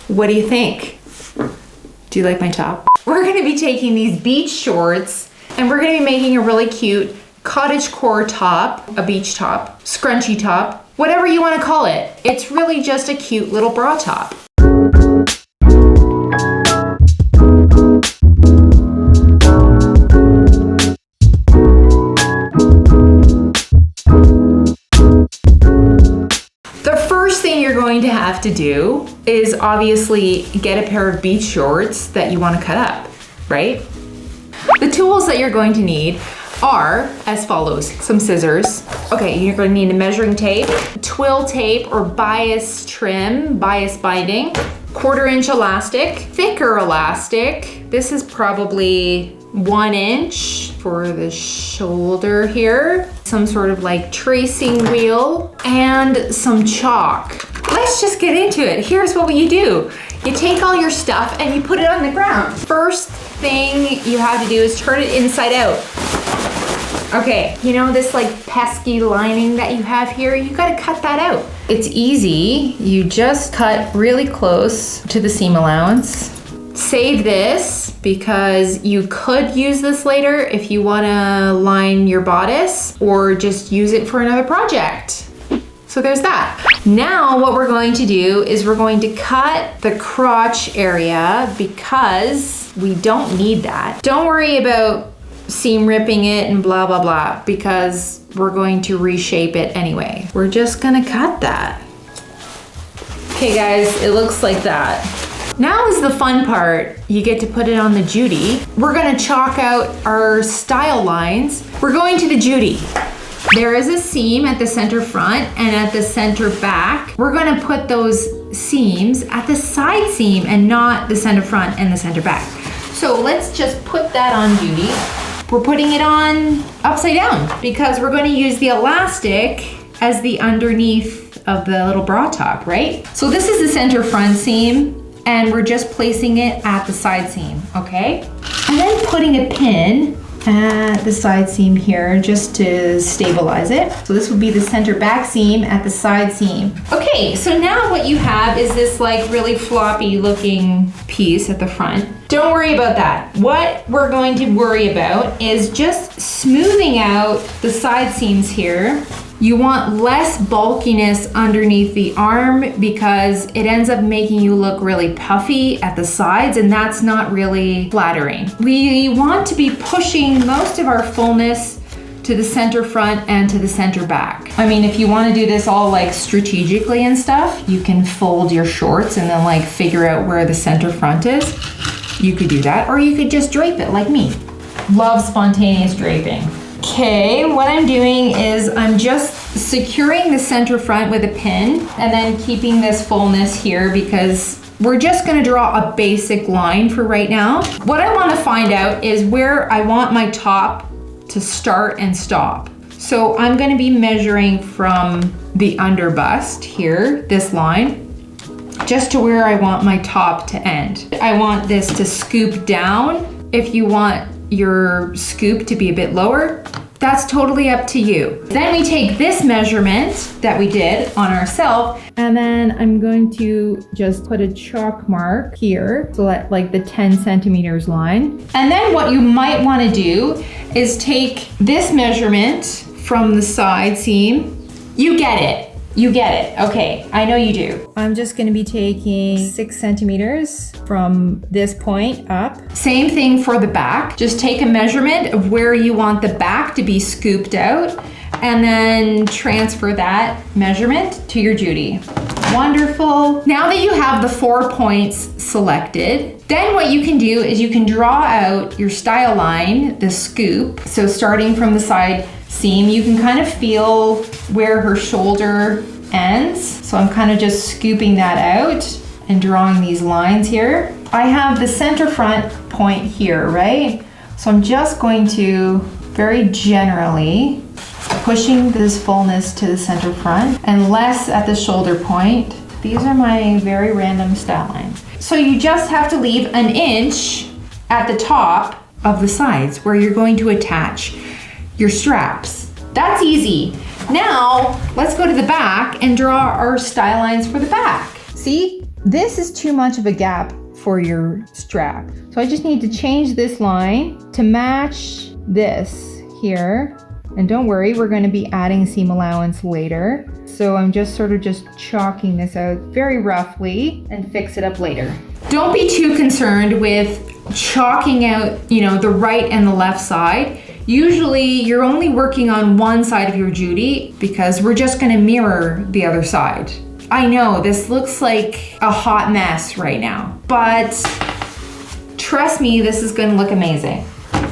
What do you think? Do you like my top? We're gonna be taking these beach shorts and we're gonna be making a really cute cottagecore top, a beach top, scrunchy top, whatever you wanna call it. It's really just a cute little bra top. You're going to have to do is obviously get a pair of beach shorts that you want to cut up, right? The tools that you're going to need are as follows: some scissors. Okay, you're going to need a measuring tape, twill tape or bias trim, bias binding, 1/4 inch elastic, thicker elastic. This is probably 1 inch for the shoulder here, some sort of like tracing wheel, and some chalk. Let's just get into it. Here's what you do. You take all your stuff and you put it on the ground. First thing you have to do is turn it inside out. Okay, you know this like pesky lining that you have here? You gotta cut that out. It's easy. You just cut really close to the seam allowance. Save this because you could use this later if you wanna line your bodice or just use it for another project. So there's that. Now what we're going to do is we're going to cut the crotch area because we don't need that. Don't worry about seam ripping it and blah, blah, blah, because we're going to reshape it anyway. We're just gonna cut that. Okay guys, it looks like that. Now is the fun part. You get to put it on the Judy. We're gonna chalk out our style lines. We're going to the Judy. There is a seam at the center front and at the center back. We're gonna put those seams at the side seam and not the center front and the center back. So let's just put that on Judy. We're putting it on upside down because we're gonna use the elastic as the underneath of the little bra top, right? So this is the center front seam and we're just placing it at the side seam, okay? And then putting a pin at the side seam here just to stabilize it. So this would be the center back seam at the side seam. Okay, so now what you have is this like really floppy looking piece at the front. Don't worry about that. What we're going to worry about is just smoothing out the side seams here. You want less bulkiness underneath the arm because it ends up making you look really puffy at the sides and that's not really flattering. We want to be pushing most of our fullness to the center front and to the center back. I mean, if you want to do this all like strategically and stuff, you can fold your shorts and then like figure out where the center front is. You could do that, or you could just drape it like me. Love spontaneous draping. Okay, what I'm doing is I'm just securing the center front with a pin and then keeping this fullness here because we're just gonna draw a basic line for right now. What I wanna find out is where I want my top to start and stop. So I'm gonna be measuring from the under bust here, this line, just to where I want my top to end. I want this to scoop down. If you want your scoop to be a bit lower, that's totally up to you. Then we take this measurement that we did on ourselves, and then I'm going to just put a chalk mark here, so at like the 10 centimeters line. And then what you might want to do is take this measurement from the side seam. You get it. You get it. Okay, I know you do. I'm just gonna be taking 6 centimeters from this point up. Same thing for the back. Just take a measurement of where you want the back to be scooped out and then transfer that measurement to your Judy. Wonderful. Now that you have the 4 points selected, then what you can do is you can draw out your style line, the scoop. So starting from the side seam, you can kind of feel where her shoulder ends. So I'm kind of just scooping that out and drawing these lines here. I have the center front point here, right? So I'm just going to very generally pushing this fullness to the center front and less at the shoulder point. These are my very random style lines. So you just have to leave an inch at the top of the sides where you're going to attach your straps. That's easy. Now, let's go to the back and draw our style lines for the back. See? this is too much of a gap for your strap. So I just need to change this line to match this here. And don't worry, we're going to be adding seam allowance later. So I'm just sort of just chalking this out very roughly and fix it up later. Don't be too concerned with chalking out, the right and the left side. Usually you're only working on one side of your Judy because we're just going to mirror the other side. I know this looks like a hot mess right now, but trust me, this is going to look amazing.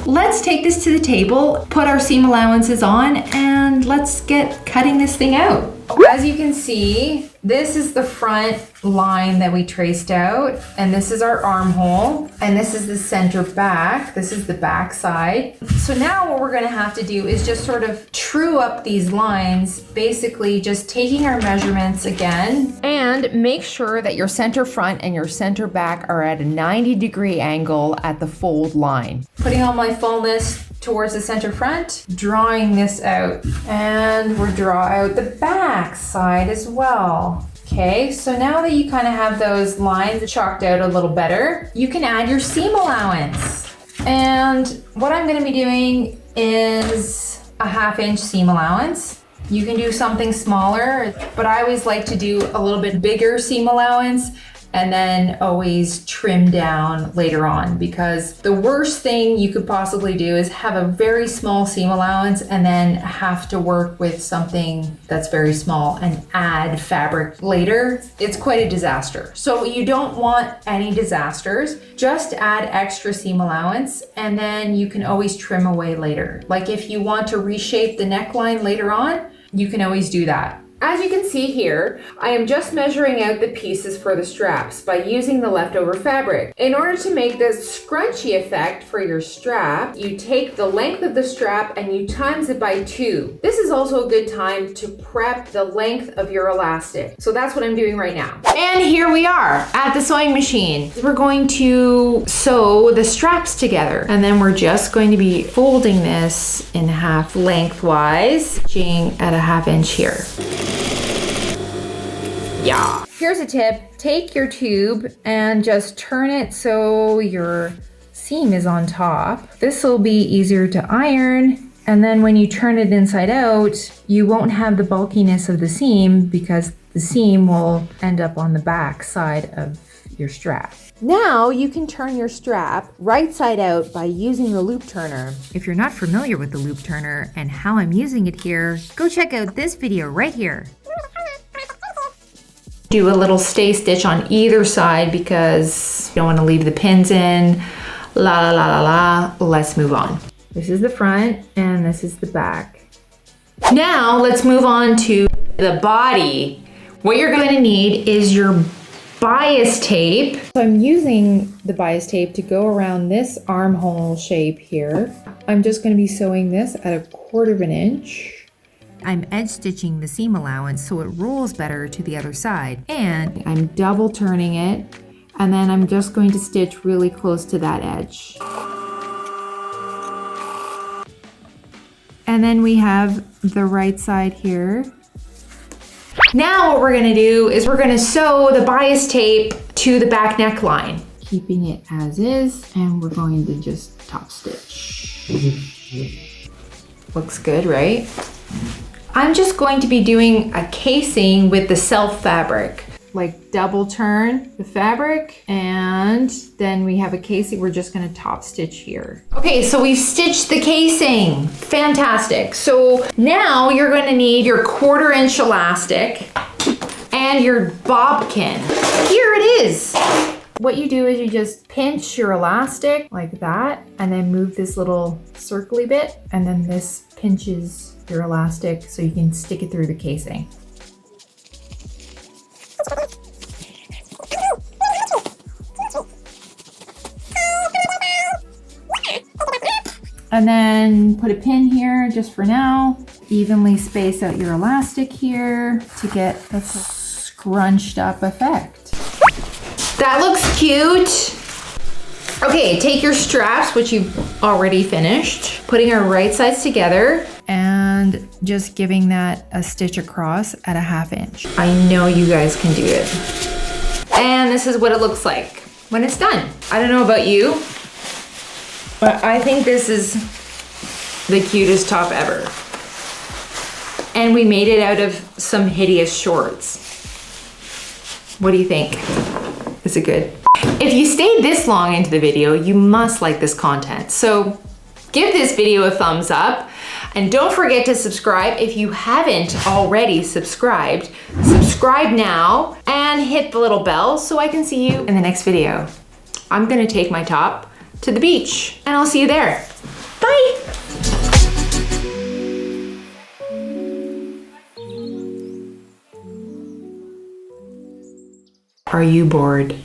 Let's take this to the table, put our seam allowances on, and let's get cutting this thing out. As you can see, this is the front line that we traced out, and this is our armhole, and this is the center back. This is the back side. So now what we're gonna have to do is just sort of true up these lines, basically just taking our measurements again, and make sure that your center front and your center back are at a 90-degree angle at the fold line. Putting on my fullness towards the center front, drawing this out, and we'll draw out the back side as well. Okay, so now that you kind of have those lines chalked out a little better, you can add your seam allowance. And what I'm gonna be doing is a 1/2 inch seam allowance. You can do something smaller, but I always like to do a little bit bigger seam allowance and then always trim down later on, because the worst thing you could possibly do is have a very small seam allowance and then have to work with something that's very small and add fabric later. It's quite a disaster. So you don't want any disasters. Just add extra seam allowance and then you can always trim away later. Like if you want to reshape the neckline later on, you can always do that. As you can see here, I am just measuring out the pieces for the straps by using the leftover fabric. In order to make this scrunchie effect for your strap, you take the length of the strap and you times it by 2. This is also a good time to prep the length of your elastic. So that's what I'm doing right now. And here we are at the sewing machine. We're going to sew the straps together, and then we're just going to be folding this in half lengthwise, stitching at a 1/2 inch here. Yeah. Here's a tip. Take your tube and just turn it so your seam is on top. This will be easier to iron. And then when you turn it inside out, you won't have the bulkiness of the seam because the seam will end up on the back side of your strap. Now you can turn your strap right side out by using the loop turner. If you're not familiar with the loop turner and how I'm using it here, go check out this video right here. Do a little stay stitch on either side because you don't want to leave the pins in. La la la la la. Let's move on. This is the front and this is the back. Now let's move on to the body. What you're going to need is your bias tape. So I'm using the bias tape to go around this armhole shape here. I'm just going to be sewing this at 1/4 inch. I'm edge stitching the seam allowance so it rolls better to the other side. And I'm double turning it, and then I'm just going to stitch really close to that edge. And then we have the right side here. Now what we're gonna do is we're gonna sew the bias tape to the back neckline. Keeping it as is, and we're going to just top stitch. Looks good, right? I'm just going to be doing a casing with the self fabric. Like double turn the fabric, and then we have a casing. We're just gonna top stitch here. Okay, so we've stitched the casing. Fantastic. So now you're gonna need your 1/4 inch elastic and your bobbin. Here it is. What you do is you just pinch your elastic like that, and then move this little circly bit, and then this pinches your elastic so you can stick it through the casing. And then put a pin here just for now. Evenly space out your elastic here to get a scrunched up effect. That looks cute. Okay, take your straps, which you've already finished, putting our right sides together and just giving that a stitch across at 1/2 inch. I know you guys can do it. And this is what it looks like when it's done. I don't know about you, but I think this is the cutest top ever. And we made it out of some hideous shorts. What do you think? Is it good? If you stayed this long into the video, you must like this content. So give this video a thumbs up and don't forget to subscribe if you haven't already subscribed. Subscribe now and hit the little bell so I can see you in the next video. I'm gonna take my top to the beach and I'll see you there. Bye. Are you bored?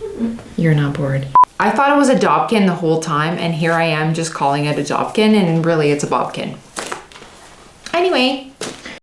You're not bored. I thought it was a Dobkin the whole time, and here I am just calling it a Dobkin, and really it's a Bobkin. Anyway,